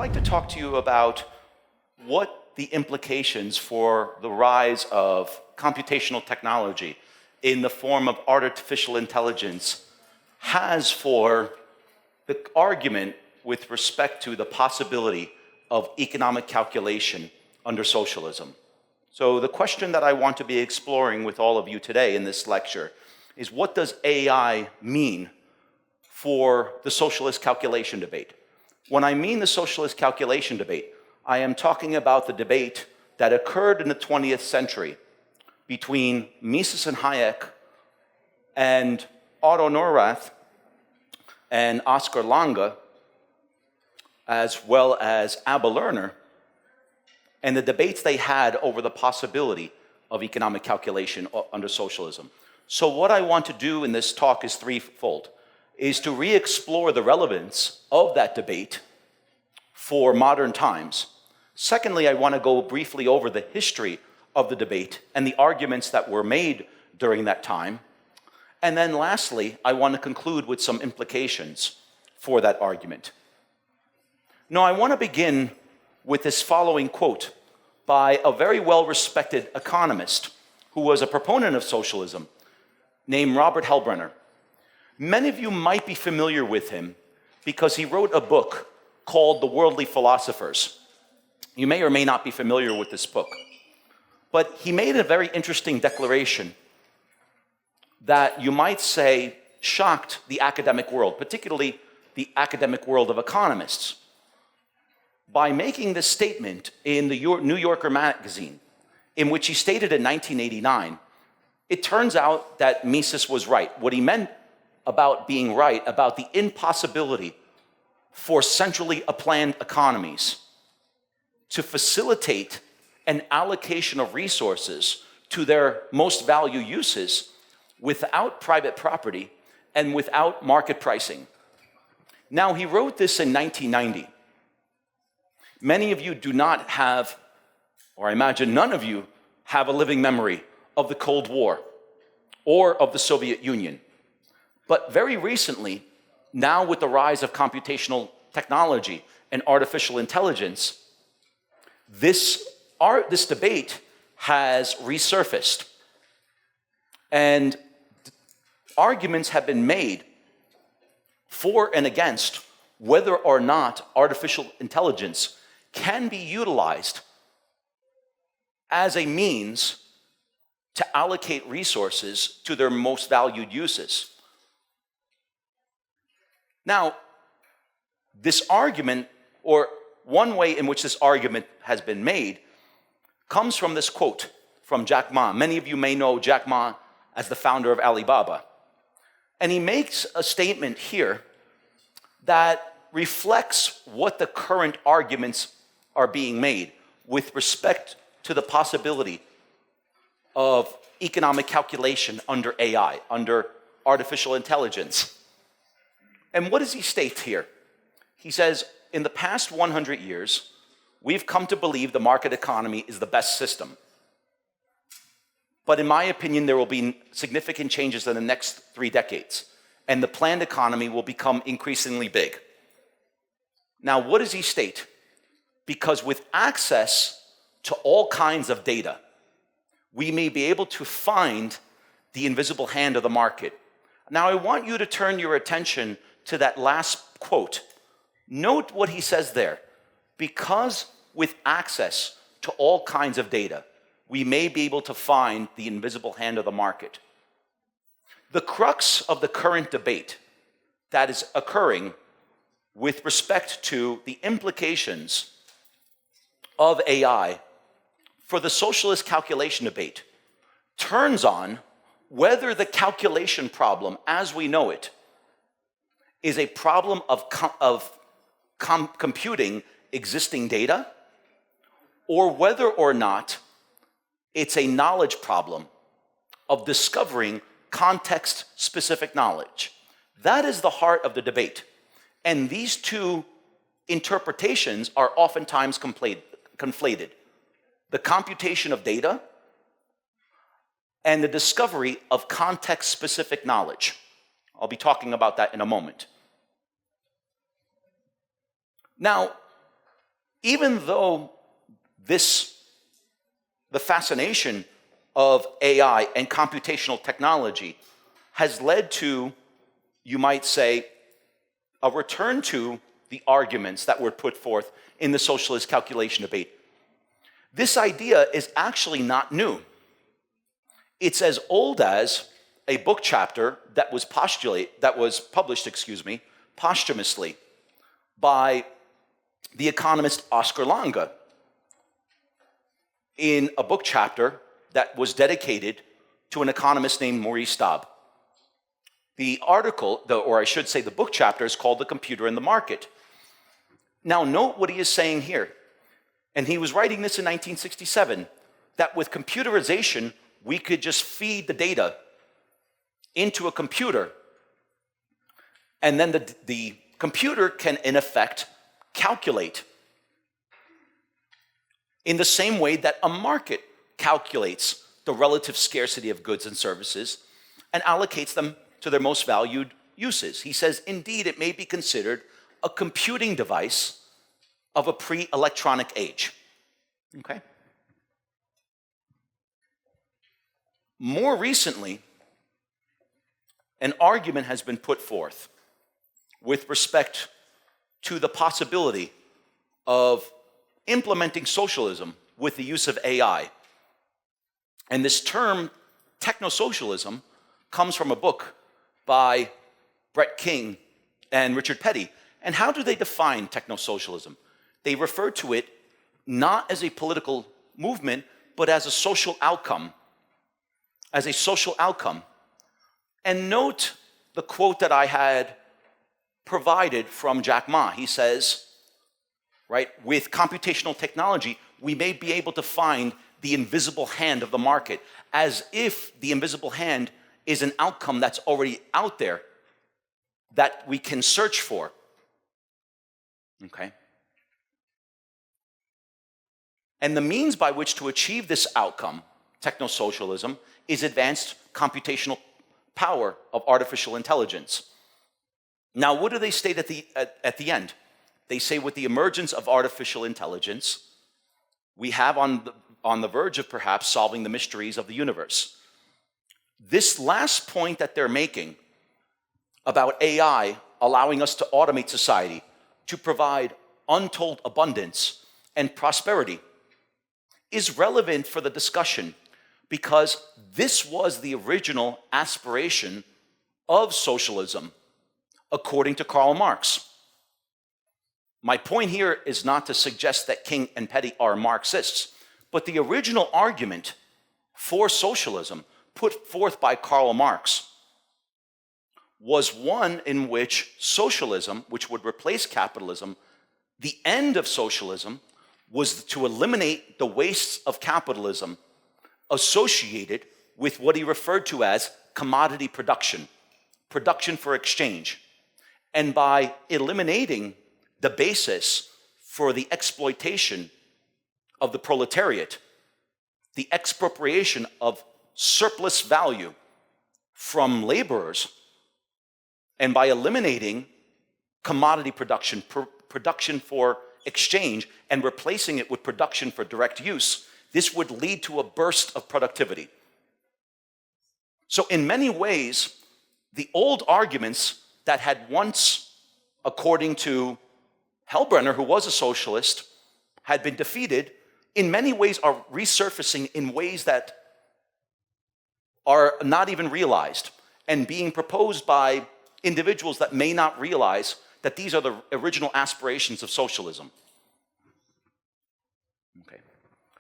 like to talk to you about what the implications for the rise of computational technology in the form of artificial intelligence has for the argument with respect to the possibility of economic calculation under socialism. So the question that I want to be exploring with all of you today in this lecture is, what does AI mean for the socialist calculation debate? When I mean the socialist calculation debate, I am talking about the debate that occurred in the 20th century between Mises and Hayek and Otto Neurath and Oscar Lange, as well as Abba Lerner, and the debates they had over the possibility of economic calculation under socialism. So what I want to do in this talk is threefold, is to re-explore the relevance of that debate for modern times. Secondly, I want to go briefly over the history of the debate and the arguments that were made during that time. And then lastly, I want to conclude with some implications for that argument. Now, I want to begin with this following quote by a very well-respected economist who was a proponent of socialism named Robert Hellbrenner. Many of you might be familiar with him because he wrote a book called The Worldly Philosophers. You may or may not be familiar with this book, but he made a very interesting declaration that you might say shocked the academic world, particularly the academic world of economists, by making this statement in the New Yorker magazine, in which he stated in 1989, it turns out that Mises was right. What he meant about being right about the impossibility for centrally planned economies to facilitate an allocation of resources to their most value uses without private property and without market pricing. Now, he wrote this in 1990. Many of you do not have, or I imagine none of you have a living memory of the Cold War or of the Soviet Union. But very recently, now with the rise of computational technology and artificial intelligence, this debate has resurfaced. And arguments have been made for and against whether or not artificial intelligence can be utilized as a means to allocate resources to their most valued uses. Now, this argument, or one way in which this argument has been made, comes from this quote from Jack Ma. Many of you may know Jack Ma as the founder of Alibaba. And he makes a statement here that reflects what the current arguments are being made with respect to the possibility of economic calculation under AI, under artificial intelligence. And what does he state here? He says, in the past 100 years, we've come to believe the market economy is the best system. But in my opinion, there will be significant changes in the next 3 decades, and the planned economy will become increasingly big. Now, what does he state? Because with access to all kinds of data, we may be able to find the invisible hand of the market. Now, I want you to turn your attention to that last quote. Note what he says there. Because with access to all kinds of data, we may be able to find the invisible hand of the market. The crux of the current debate that is occurring with respect to the implications of AI for the socialist calculation debate turns on whether the calculation problem as we know it is a problem of computing existing data, or whether or not it's a knowledge problem of discovering context-specific knowledge. That is the heart of the debate. And these two interpretations are oftentimes conflated. The computation of data and the discovery of context-specific knowledge. I'll be talking about that in a moment. Now, even though the fascination of AI and computational technology has led to, you might say, a return to the arguments that were put forth in the socialist calculation debate. This idea is actually not new. It's as old as a book chapter that was published, posthumously by the economist Oscar Lange in a book chapter that was dedicated to an economist named Maurice Staub. The article, or I should say the book chapter, is called The Computer and the Market. Now note what he is saying here. And he was writing this in 1967, that with computerization, we could just feed the data into a computer, and then the computer can, in effect, calculate in the same way that a market calculates the relative scarcity of goods and services and allocates them to their most valued uses. He says, indeed, it may be considered a computing device of a pre-electronic age. Okay? More recently, an argument has been put forth with respect to the possibility of implementing socialism with the use of AI. And this term, technosocialism, comes from a book by Brett King and Richard Petty. And how do they define technosocialism? They refer to it not as a political movement, but as a social outcome. As a social outcome. And note the quote that I had provided from Jack Ma. He says, right, with computational technology, we may be able to find the invisible hand of the market, as if the invisible hand is an outcome that's already out there that we can search for. Okay? And the means by which to achieve this outcome, technosocialism, is advanced computational power of artificial intelligence. Now, what do they state at the end? They say with the emergence of artificial intelligence, we have on the verge of perhaps solving the mysteries of the universe. This last point that they're making about AI allowing us to automate society, to provide untold abundance and prosperity, is relevant for the discussion because this was the original aspiration of socialism, according to Karl Marx. My point here is not to suggest that King and Petty are Marxists, but the original argument for socialism put forth by Karl Marx was one in which socialism, which would replace capitalism, the end of socialism was to eliminate the wastes of capitalism associated with what he referred to as commodity production, production for exchange. And by eliminating the basis for the exploitation of the proletariat, the expropriation of surplus value from laborers, and by eliminating commodity production, production for exchange, and replacing it with production for direct use, this would lead to a burst of productivity. So in many ways, the old arguments that had once, according to Hellbrenner, who was a socialist, had been defeated, in many ways are resurfacing in ways that are not even realized and being proposed by individuals that may not realize that these are the original aspirations of socialism. Okay.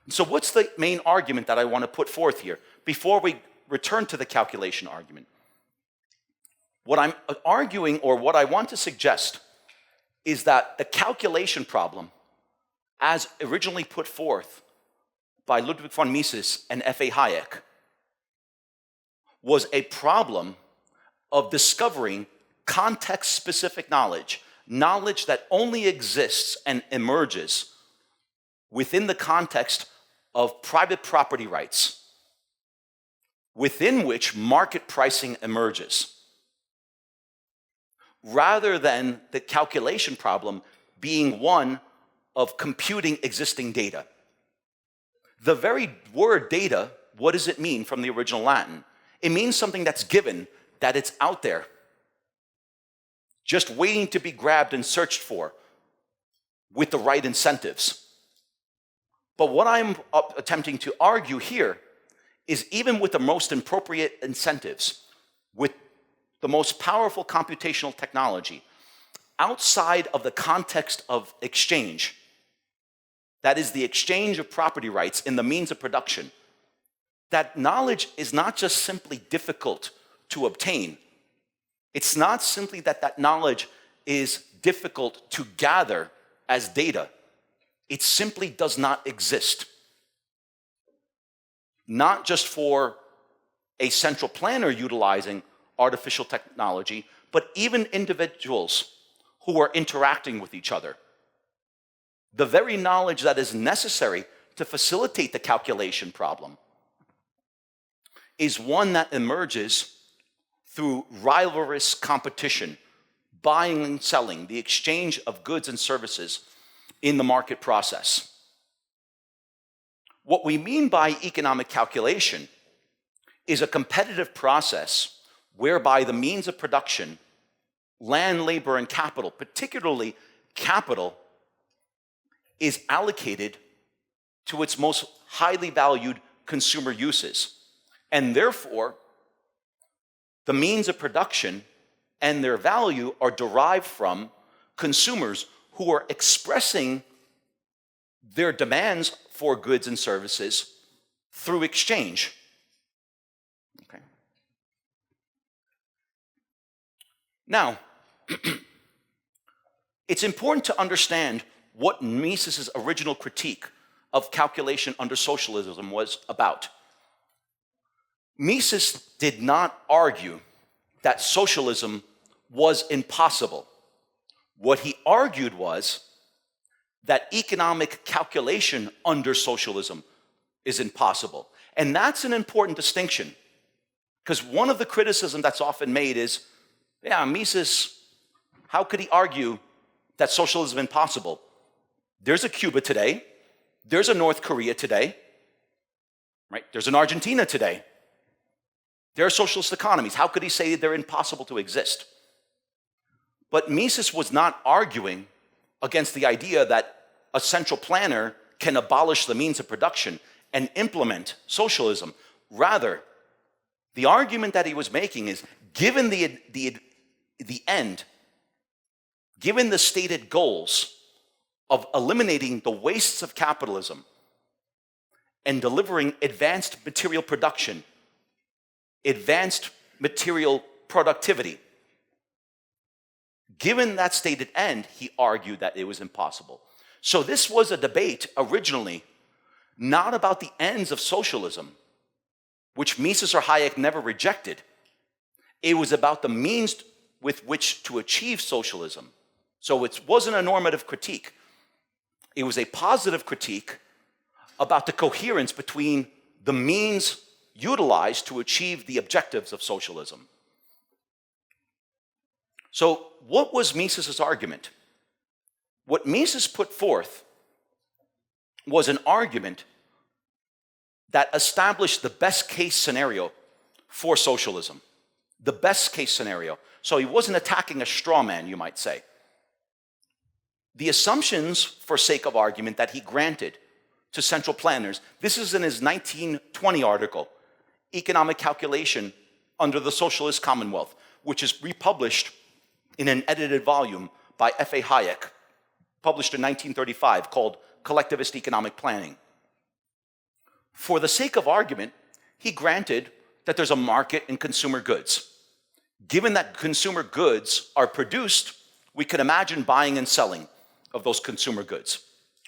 So what's the main argument that I want to put forth here before we return to the calculation argument? What I'm arguing, or what I want to suggest, is that the calculation problem, as originally put forth by Ludwig von Mises and F.A. Hayek, was a problem of discovering context-specific knowledge, knowledge that only exists and emerges within the context of private property rights, within which market pricing emerges, rather than the calculation problem being one of computing existing data. The very word data, what does it mean from the original Latin? It means something that's given, that it's out there, just waiting to be grabbed and searched for with the right incentives. But what I'm attempting to argue here is even with the most appropriate incentives, with the most powerful computational technology, outside of the context of exchange, that is the exchange of property rights in the means of production, that knowledge is not just simply difficult to obtain. It's not simply that that knowledge is difficult to gather as data. It simply does not exist. Not just for a central planner utilizing artificial technology, but even individuals who are interacting with each other. The very knowledge that is necessary to facilitate the calculation problem is one that emerges through rivalrous competition, buying and selling, the exchange of goods and services in the market process. What we mean by economic calculation is a competitive process whereby the means of production, land, labor, and capital, particularly capital, is allocated to its most highly valued consumer uses. And therefore, the means of production and their value are derived from consumers who are expressing their demands for goods and services through exchange. Okay. Now, it's important to understand what Mises's original critique of calculation under socialism was about. Mises did not argue that socialism was impossible. What he argued was that economic calculation under socialism is impossible. And that's an important distinction, because one of the criticisms that's often made is, yeah, Mises, how could he argue that socialism is impossible? There's a Cuba today, there's a North Korea today, right? There's an Argentina today. There are socialist economies. How could he say they're impossible to exist? But Mises was not arguing against the idea that a central planner can abolish the means of production and implement socialism. Rather, the argument that he was making is, given the end, given the stated goals of eliminating the wastes of capitalism and delivering advanced material production, advanced material productivity, given that stated end, he argued that it was impossible. So this was a debate originally not about the ends of socialism, which Mises or Hayek never rejected. It was about the means with which to achieve socialism. So it wasn't a normative critique. It was a positive critique about the coherence between the means utilized to achieve the objectives of socialism. So what was Mises's argument? What Mises put forth was an argument that established the best case scenario for socialism. The best case scenario. So he wasn't attacking a straw man, you might say. The assumptions, for sake of argument, that he granted to central planners, this is in his 1920 article, Economic Calculation under the Socialist Commonwealth, which is republished in an edited volume by F.A. Hayek, published in 1935, called Collectivist Economic Planning. For the sake of argument, he granted that there's a market in consumer goods. Given that consumer goods are produced, we can imagine buying and selling of those consumer goods,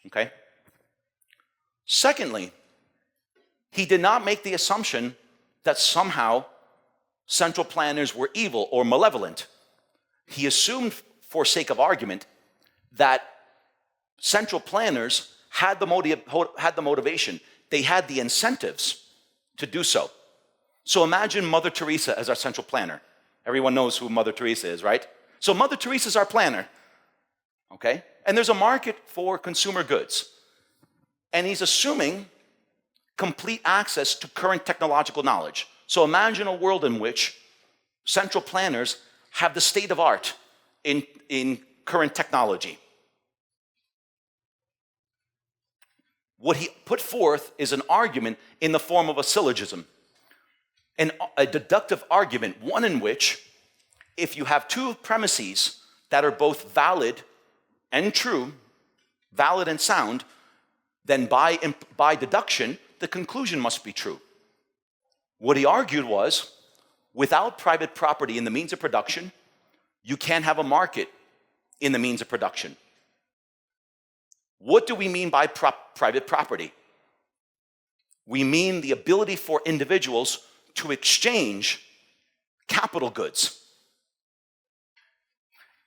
okay? Secondly, he did not make the assumption that somehow central planners were evil or malevolent. He assumed, for sake of argument, that central planners had the motivation, they had the incentives to do so. So imagine Mother Teresa as our central planner. Everyone knows who Mother Teresa is, right? So Mother Teresa is our planner. okay? And there's a market for consumer goods. And he's assuming complete access to current technological knowledge. So imagine a world in which central planners have the state of art in current technology. What he put forth is an argument in the form of a syllogism, and a deductive argument, one in which if you have two premises that are both valid and true, valid and sound, then by deduction, the conclusion must be true. What he argued was, without private property in the means of production, you can't have a market in the means of production. What do we mean by private property? We mean the ability for individuals to exchange capital goods.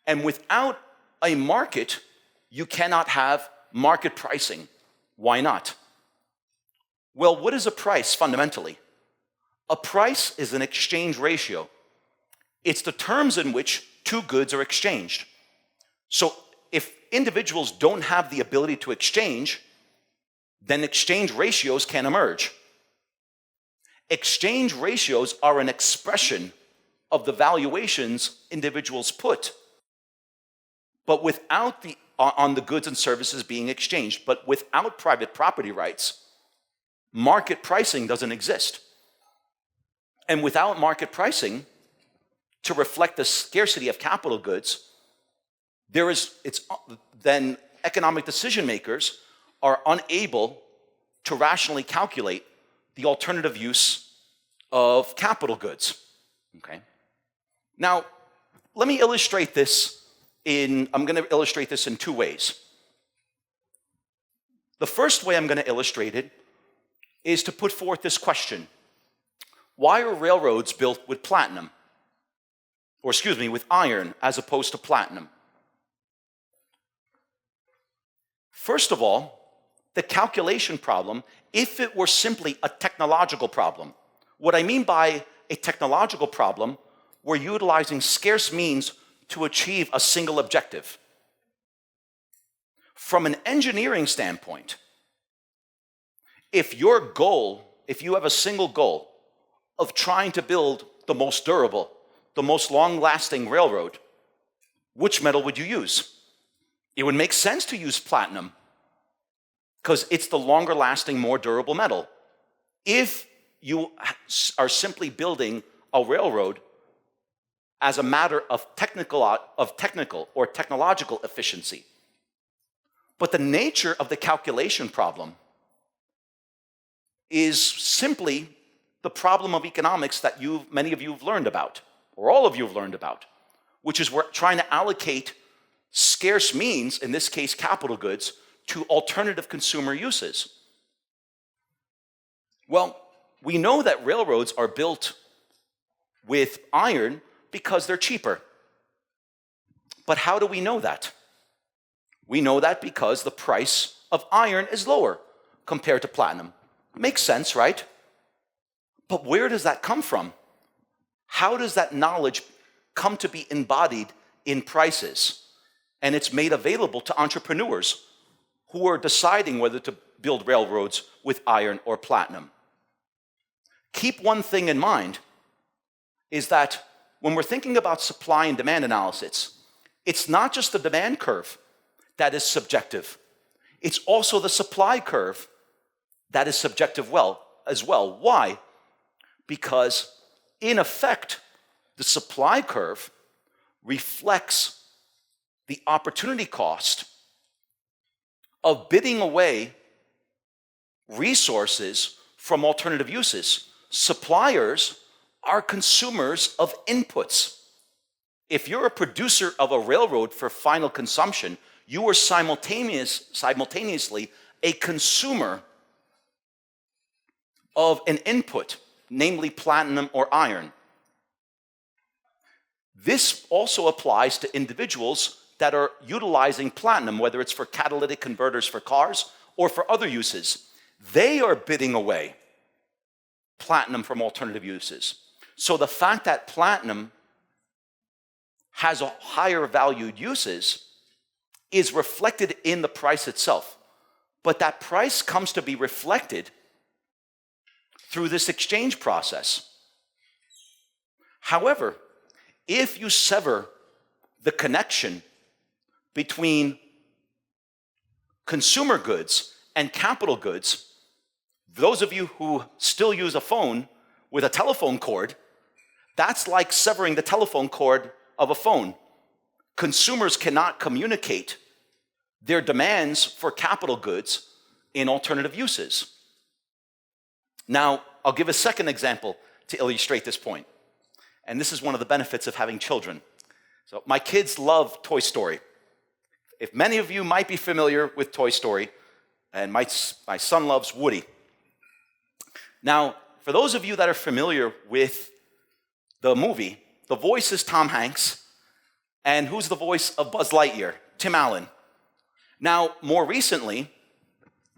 And without a market, you cannot have market pricing. Why not? Well, what is a price fundamentally? A price is an exchange ratio. It's the terms in which two goods are exchanged. So if individuals don't have the ability to exchange, then exchange ratios can emerge. Exchange ratios are an expression of the valuations individuals put, but without on the goods and services being exchanged. But without private property rights, market pricing doesn't exist. And without market pricing, to reflect the scarcity of capital goods, then economic decision makers are unable to rationally calculate the alternative use of capital goods. Okay. Now, let me illustrate this I'm going to illustrate this in two ways. The first way I'm going to illustrate it is to put forth this question: why are railroads built with platinum? Or excuse me, with iron as opposed to platinum? First of all, the calculation problem, if it were simply a technological problem, what I mean by a technological problem, we're utilizing scarce means to achieve a single objective. From an engineering standpoint, if you have a single goal of trying to build the most durable, the most long-lasting railroad, which metal would you use? It would make sense to use platinum because it's the longer-lasting, more durable metal. If you are simply building a railroad as a matter of technical or technological efficiency. But the nature of the calculation problem is simply the problem of economics that many of you have learned about, or all of you have learned about, which is we're trying to allocate scarce means, in this case capital goods, to alternative consumer uses. Well, we know that railroads are built with iron because they're cheaper. But how do we know that? We know that because the price of iron is lower compared to platinum. Makes sense, right? But where does that come from? How does that knowledge come to be embodied in prices? And it's made available to entrepreneurs who are deciding whether to build railroads with iron or platinum. Keep one thing in mind, is that when we're thinking about supply and demand analysis, it's not just the demand curve that is subjective. It's also the supply curve that is subjective as well. Why? Because, in effect, the supply curve reflects the opportunity cost of bidding away resources from alternative uses. Suppliers are consumers of inputs. If you're a producer of a railroad for final consumption, you are simultaneously a consumer of an input, namely platinum or iron. This also applies to individuals that are utilizing platinum, whether it's for catalytic converters for cars or for other uses. They are bidding away platinum from alternative uses. So the fact that platinum has a higher valued uses is reflected in the price itself. But that price comes to be reflected through this exchange process. However, if you sever the connection between consumer goods and capital goods, those of you who still use a phone with a telephone cord, that's like severing the telephone cord of a phone. Consumers cannot communicate their demands for capital goods in alternative uses. Now, I'll give a second example to illustrate this point. And this is one of the benefits of having children. So my kids love Toy Story. If many of you might be familiar with Toy Story, and my son loves Woody. Now, for those of you that are familiar with the movie, the voice is Tom Hanks, and who's the voice of Buzz Lightyear? Tim Allen. Now, more recently,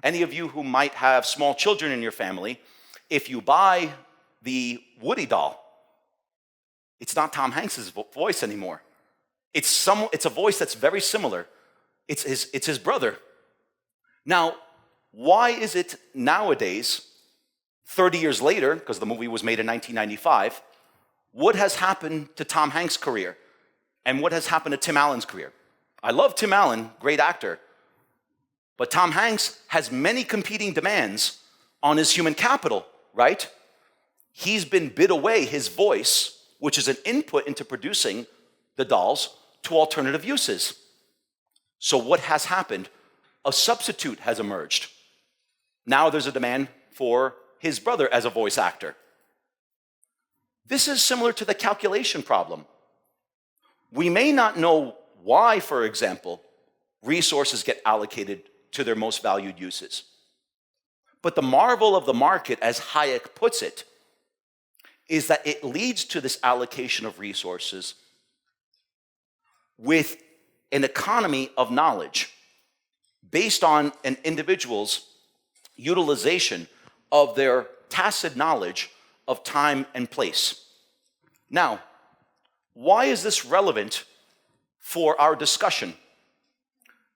any of you who might have small children in your family, if you buy the Woody doll, it's not Tom Hanks' voice anymore. It's a voice that's very similar. It's his brother. Now, why is it nowadays, 30 years later, because the movie was made in 1995, what has happened to Tom Hanks' career? And what has happened to Tim Allen's career? I love Tim Allen, great actor. But Tom Hanks has many competing demands on his human capital, right? He's been bid away his voice, which is an input into producing the dolls, to alternative uses. So what has happened? A substitute has emerged. Now there's a demand for his brother as a voice actor. This is similar to the calculation problem. We may not know why, for example, resources get allocated to their most valued uses. But the marvel of the market, as Hayek puts it, is that it leads to this allocation of resources with an economy of knowledge based on an individual's utilization of their tacit knowledge of time and place. Now, why is this relevant for our discussion?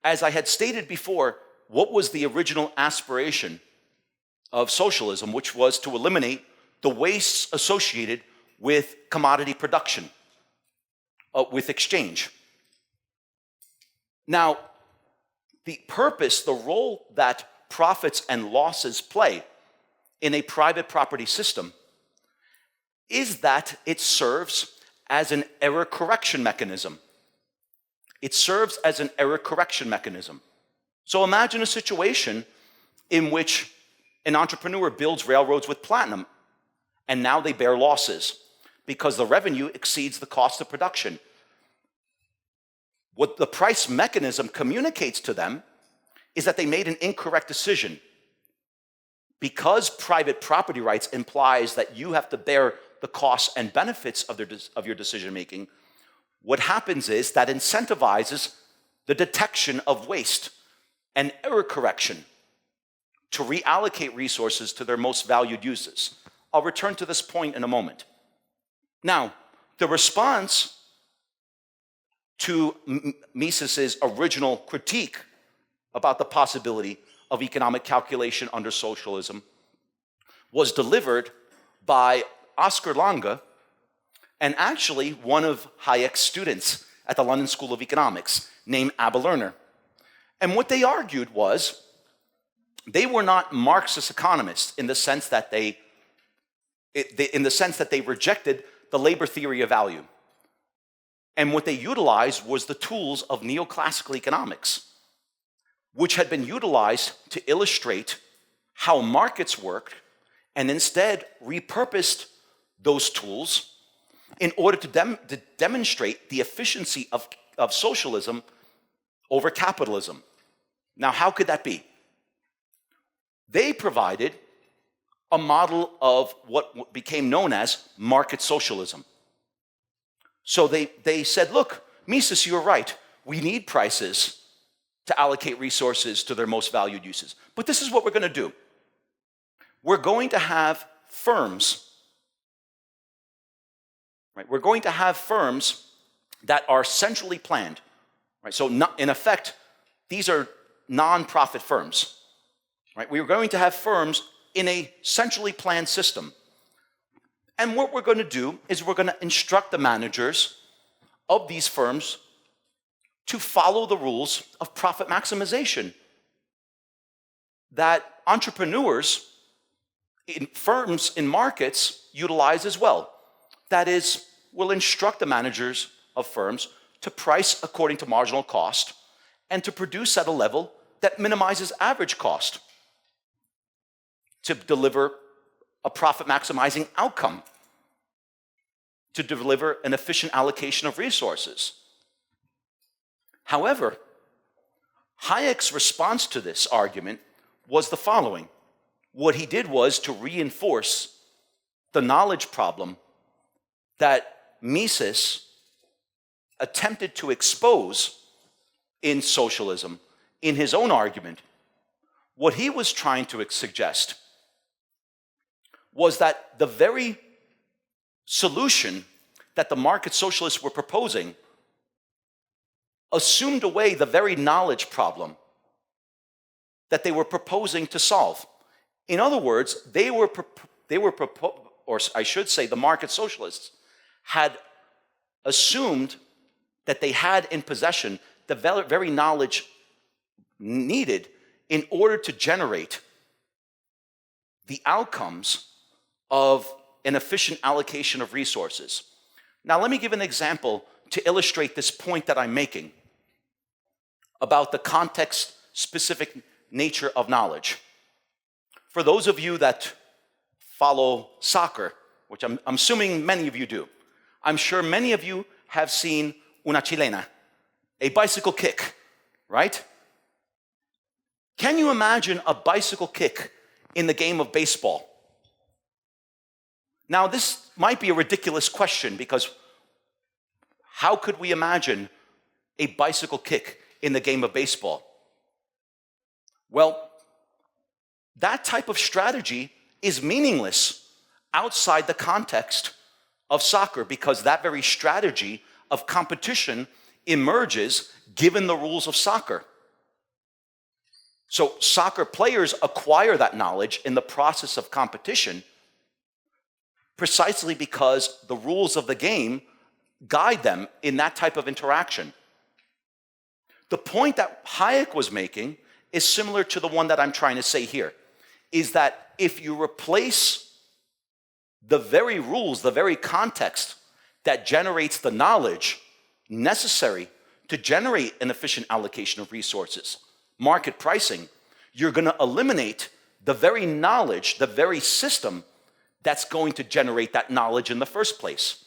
As I had stated before, what was the original aspiration of socialism, which was to eliminate the wastes associated with commodity production, with exchange? Now, the purpose, the role that profits and losses play in a private property system is that it serves as an error correction mechanism. It serves as an error correction mechanism. So imagine a situation in which an entrepreneur builds railroads with platinum, and now they bear losses because the revenue exceeds the cost of production. What the price mechanism communicates to them is that they made an incorrect decision. Because private property rights implies that you have to bear the costs and benefits of your decision making, what happens is that incentivizes the detection of waste and error correction to reallocate resources to their most valued uses. I'll return to this point in a moment. Now, the response to Mises's original critique about the possibility of economic calculation under socialism was delivered by Oscar Lange, and actually one of Hayek's students at the London School of Economics, named Abba Lerner. And what they argued was, they were not Marxist economists in the sense that they rejected the labor theory of value. And what they utilized was the tools of neoclassical economics, which had been utilized to illustrate how markets work, and instead repurposed those tools in order to demonstrate the efficiency of socialism over capitalism. Now, how could that be? They provided a model of what became known as market socialism. So they said, look, Mises, you're right. We need prices to allocate resources to their most valued uses. But this is what we're going to do. We're going to have firms, right? We're going to have firms that are centrally planned, right? So in effect, these are non-profit firms, right? We are going to have firms in a centrally planned system. And what we're going to do is we're going to instruct the managers of these firms to follow the rules of profit maximization that entrepreneurs in firms, in markets, utilize as well. That is, we'll instruct the managers of firms to price according to marginal cost and to produce at a level that minimizes average cost to deliver a profit maximizing outcome, to deliver an efficient allocation of resources. However, Hayek's response to this argument was the following. What he did was to reinforce the knowledge problem that Mises attempted to expose in socialism in his own argument. What he was trying to suggest was that the very solution that the market socialists were proposing assumed away the very knowledge problem that they were proposing to solve. In other words, or I should say, the market socialists had assumed that they had in possession the very knowledge needed in order to generate the outcomes of an efficient allocation of resources. Now, let me give an example to illustrate this point that I'm making about the context-specific nature of knowledge. For those of you that follow soccer, which I'm assuming many of you do, I'm sure many of you have seen una chilena, a bicycle kick, right? Can you imagine a bicycle kick in the game of baseball? Now, this might be a ridiculous question because how could we imagine a bicycle kick in the game of baseball? Well, that type of strategy is meaningless outside the context of soccer because that very strategy of competition emerges given the rules of soccer. So soccer players acquire that knowledge in the process of competition precisely because the rules of the game guide them in that type of interaction. The point that Hayek was making is similar to the one that I'm trying to say here, is that if you replace the very rules, the very context that generates the knowledge necessary to generate an efficient allocation of resources, market pricing, you're going to eliminate the very knowledge, the very system that's going to generate that knowledge in the first place.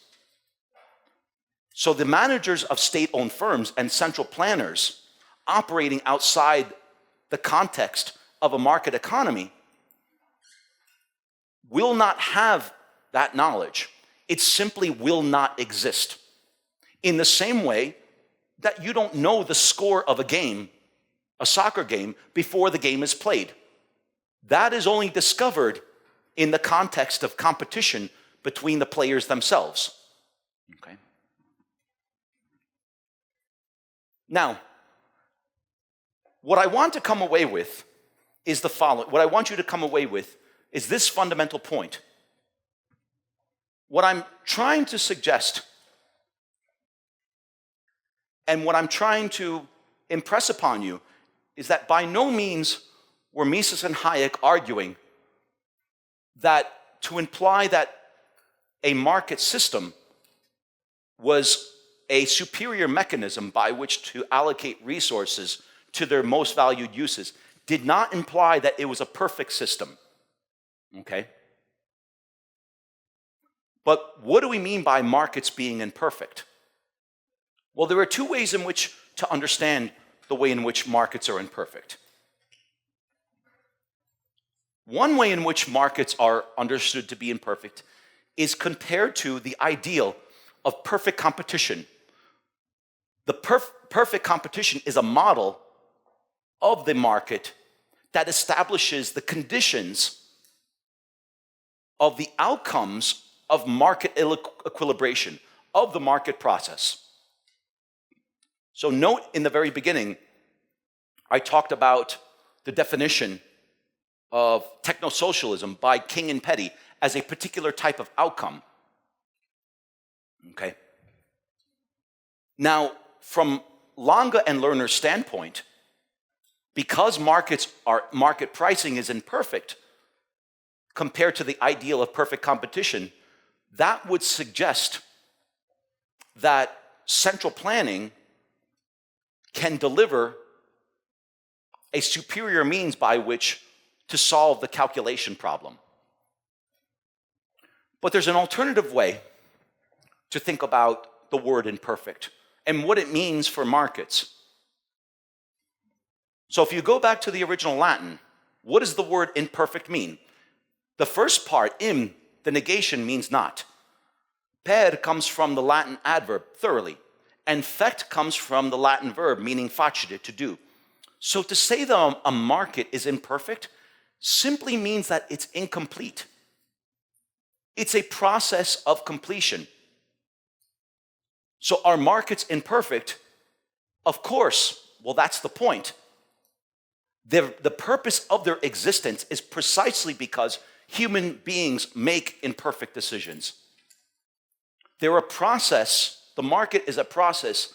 So the managers of state-owned firms and central planners operating outside the context of a market economy will not have that knowledge. It simply will not exist. In the same way that you don't know the score of a game, a soccer game, before the game is played. That is only discovered in the context of competition between the players themselves. Okay? Now, what I want to come away with is the following. What I want you to come away with is this fundamental point. What I'm trying to suggest and what I'm trying to impress upon you is that by no means were Mises and Hayek arguing that to imply that a market system was a superior mechanism by which to allocate resources to their most valued uses did not imply that it was a perfect system. Okay? But what do we mean by markets being imperfect? Well, there are two ways in which to understand the way in which markets are imperfect. One way in which markets are understood to be imperfect is compared to the ideal of perfect competition. The perfect competition is a model of the market that establishes the conditions of the outcomes of market equilibration, of the market process. So note in the very beginning I talked about the definition of techno-socialism by King and Petty as a particular type of outcome. Okay? Now, from Lange and Lerner's standpoint, because market pricing is imperfect compared to the ideal of perfect competition, that would suggest that central planning can deliver a superior means by which to solve the calculation problem. But there's an alternative way to think about the word imperfect and what it means for markets. So if you go back to the original Latin, what does the word imperfect mean? The first part, im, the negation, means not. Per comes from the Latin adverb, thoroughly, and fect comes from the Latin verb, meaning facere, to do. So to say that a market is imperfect simply means that it's incomplete. It's a process of completion. So are markets imperfect? Of course. Well, that's the point. The purpose of their existence is precisely because human beings make imperfect decisions. They're a process, the market is a process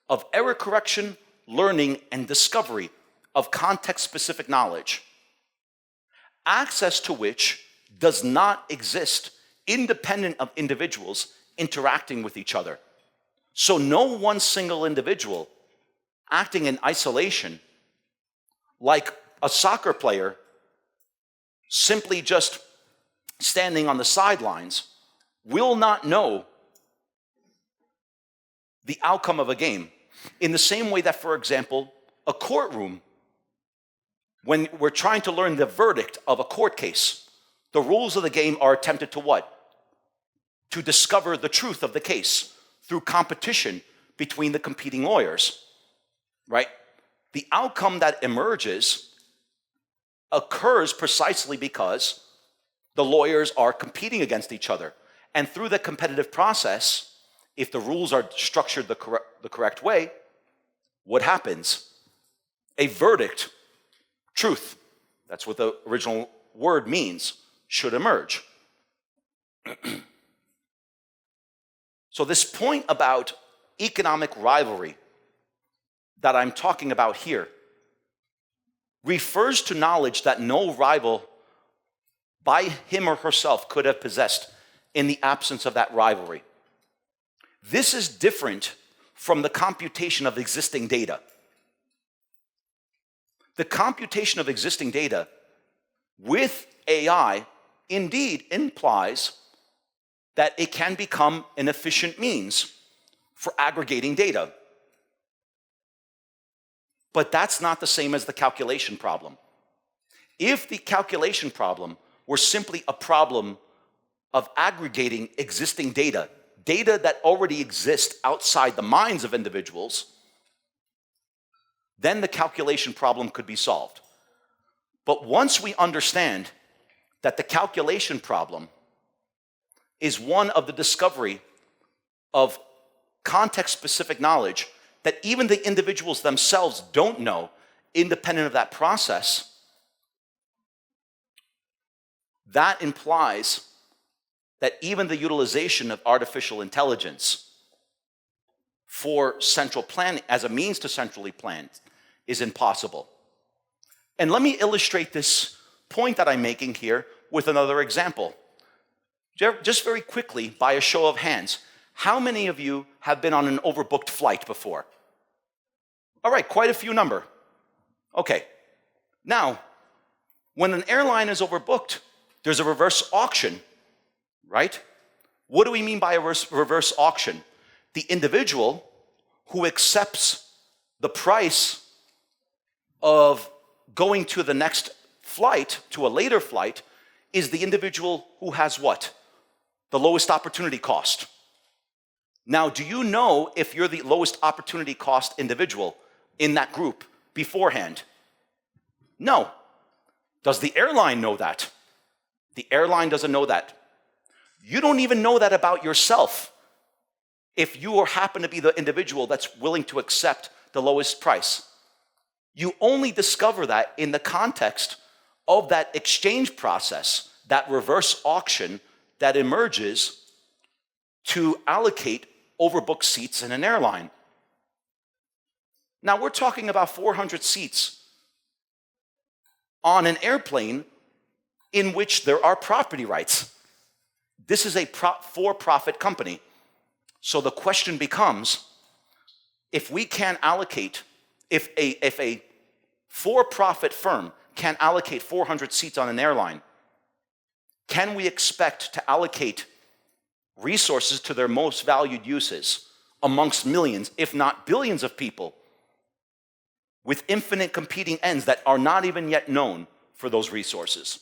of error correction, learning, and discovery of context-specific knowledge, access to which does not exist independent of individuals interacting with each other. So no one single individual acting in isolation, like a soccer player simply just standing on the sidelines, will not know the outcome of a game. In the same way that, for example, a courtroom, when we're trying to learn the verdict of a court case, the rules of the game are attempted to what? To discover the truth of the case through competition between the competing lawyers, right? The outcome that emerges occurs precisely because the lawyers are competing against each other. And through the competitive process, if the rules are structured the correct way, what happens? A verdict, truth, that's what the original word means, should emerge. So this point about economic rivalry that I'm talking about here refers to knowledge that no rival by him or herself could have possessed in the absence of that rivalry. This is different from the computation of existing data. The computation of existing data with AI indeed implies that it can become an efficient means for aggregating data. But that's not the same as the calculation problem. If the calculation problem were simply a problem of aggregating existing data, data that already exists outside the minds of individuals, then the calculation problem could be solved. But once we understand that the calculation problem is one of the discovery of context-specific knowledge that even the individuals themselves don't know, independent of that process, that implies that even the utilization of artificial intelligence for central planning, as a means to centrally plan, is impossible. And let me illustrate this point that I'm making here with another example. Just very quickly, by a show of hands, how many of you have been on an overbooked flight before? All right, quite a few number. Okay, now, when an airline is overbooked, there's a reverse auction, right? What do we mean by a reverse auction? The individual who accepts the price of going to the next flight, to a later flight, is the individual who has what? The lowest opportunity cost. Now, do you know if you're the lowest opportunity cost individual in that group beforehand? No. Does the airline know that? The airline doesn't know that. You don't even know that about yourself if you happen to be the individual that's willing to accept the lowest price. You only discover that in the context of that exchange process, that reverse auction that emerges to allocate overbooked seats in an airline. Now, we're talking about 400 seats on an airplane in which there are property rights. This is a for-profit company. So the question becomes, if we can allocate, if a for-profit firm can allocate 400 seats on an airline, can we expect to allocate resources to their most valued uses amongst millions, if not billions of people, with infinite competing ends that are not even yet known for those resources?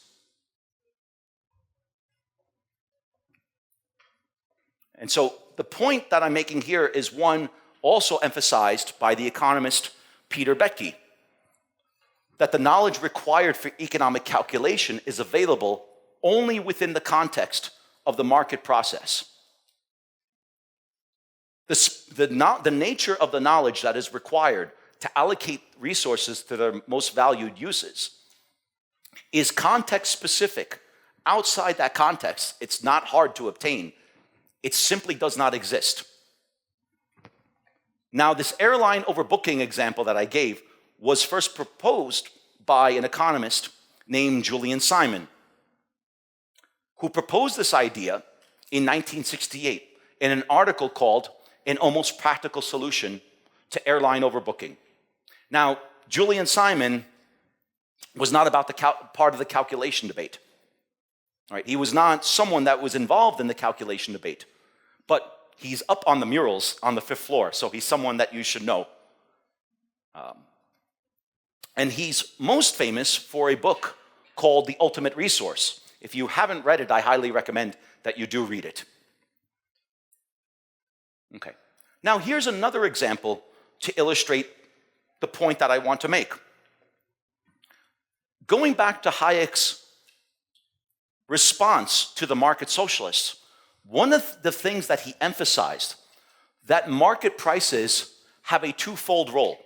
And so the point that I'm making here is one also emphasized by the economist Peter Bettke, that the knowledge required for economic calculation is available only within the context of the market process. The nature of the knowledge that is required to allocate resources to their most valued uses is context specific. Outside that context, it's not hard to obtain. It simply does not exist. Now, this airline overbooking example that I gave was first proposed by an economist named Julian Simon, who proposed this idea in 1968 in an article called An Almost Practical Solution to Airline Overbooking. Now, Julian Simon was not about the part of the calculation debate. All right, he was not someone that was involved in the calculation debate, but he's up on the murals on the 5th floor, so he's someone that you should know. And he's most famous for a book called The Ultimate Resource. If you haven't read it, I highly recommend that you do read it. Okay. Now, here's another example to illustrate the point that I want to make. Going back to Hayek's response to the market socialists, one of the things that he emphasized, that market prices have a twofold role.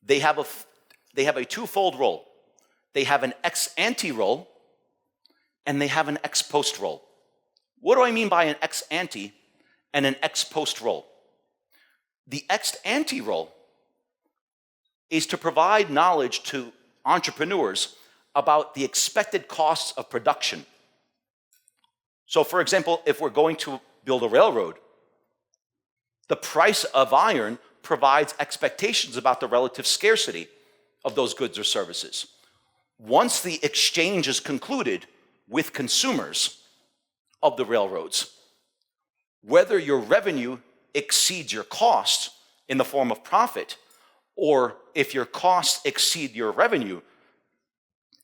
They have a twofold role. They have an ex-ante role, and they have an ex-post role. What do I mean by an ex-ante and an ex-post role? The ex-ante role is to provide knowledge to entrepreneurs about the expected costs of production. So, for example, if we're going to build a railroad, the price of iron provides expectations about the relative scarcity of those goods or services. Once the exchange is concluded with consumers of the railroads, whether your revenue exceeds your cost in the form of profit, or if your costs exceed your revenue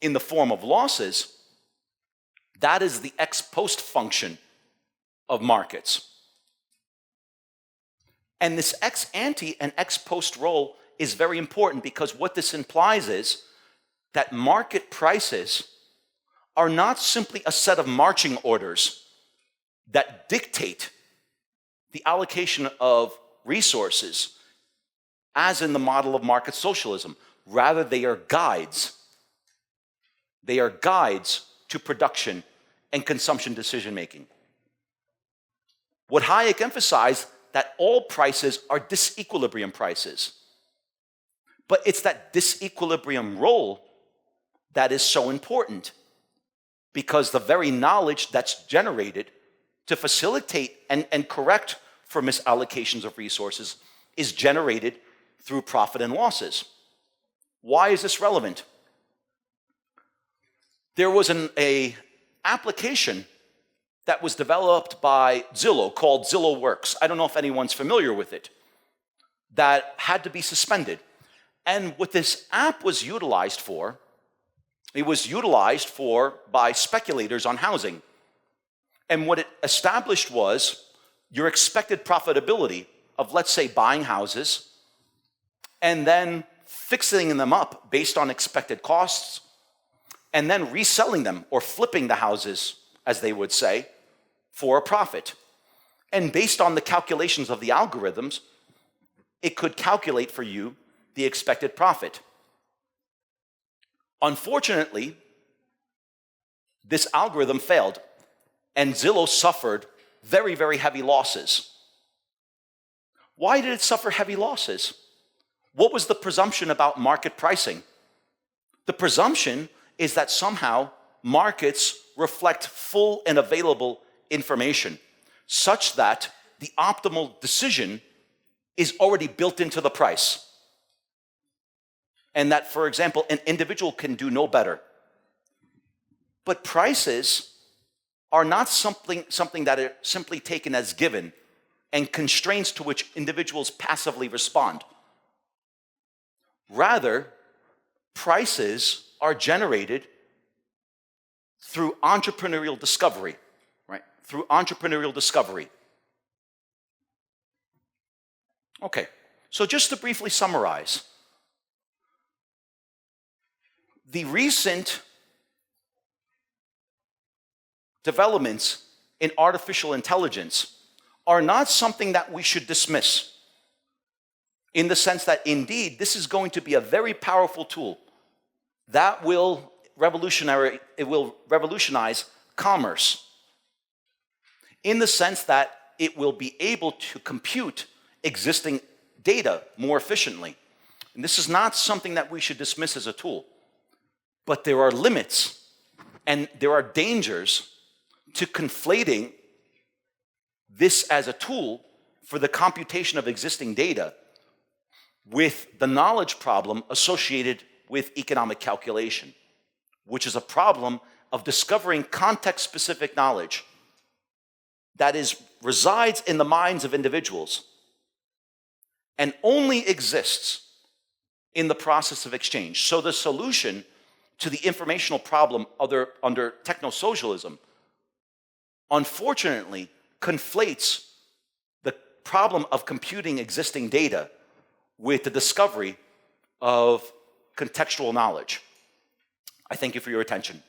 in the form of losses, that is the ex-post function of markets. And this ex-ante and ex-post role is very important, because what this implies is that market prices are not simply a set of marching orders that dictate the allocation of resources as in the model of market socialism. Rather, they are guides. They are guides to production and consumption decision-making. What Hayek emphasized, that all prices are disequilibrium prices. But it's that disequilibrium role that is so important, because the very knowledge that's generated to facilitate and correct for misallocations of resources is generated through profit and losses. Why is this relevant? There was an application that was developed by Zillow called Zillow Works. I don't know if anyone's familiar with it, that had to be suspended. And what this app was utilized for, it was utilized for by speculators on housing. And what it established was your expected profitability of, let's say, buying houses and then fixing them up based on expected costs, and then reselling them or flipping the houses, as they would say, for a profit. And based on the calculations of the algorithms, it could calculate for you the expected profit. Unfortunately, this algorithm failed, and Zillow suffered very, very heavy losses. Why did it suffer heavy losses? What was the presumption about market pricing? The presumption is that somehow markets reflect full and available information, such that the optimal decision is already built into the price. And that, for example, an individual can do no better. But prices are not something that are simply taken as given and constraints to which individuals passively respond. Rather, prices are generated through entrepreneurial discovery, right? Through entrepreneurial discovery. Okay, so just to briefly summarize, the recent developments in artificial intelligence are not something that we should dismiss, in the sense that indeed this is going to be a very powerful tool that will revolutionize commerce, in the sense that it will be able to compute existing data more efficiently. And this is not something that we should dismiss as a tool. But there are limits and there are dangers to conflating this as a tool for the computation of existing data with the knowledge problem associated with economic calculation, which is a problem of discovering context-specific knowledge that resides in the minds of individuals and only exists in the process of exchange. So the solution to the informational problem under techno-socialism, unfortunately, conflates the problem of computing existing data with the discovery of contextual knowledge. I thank you for your attention.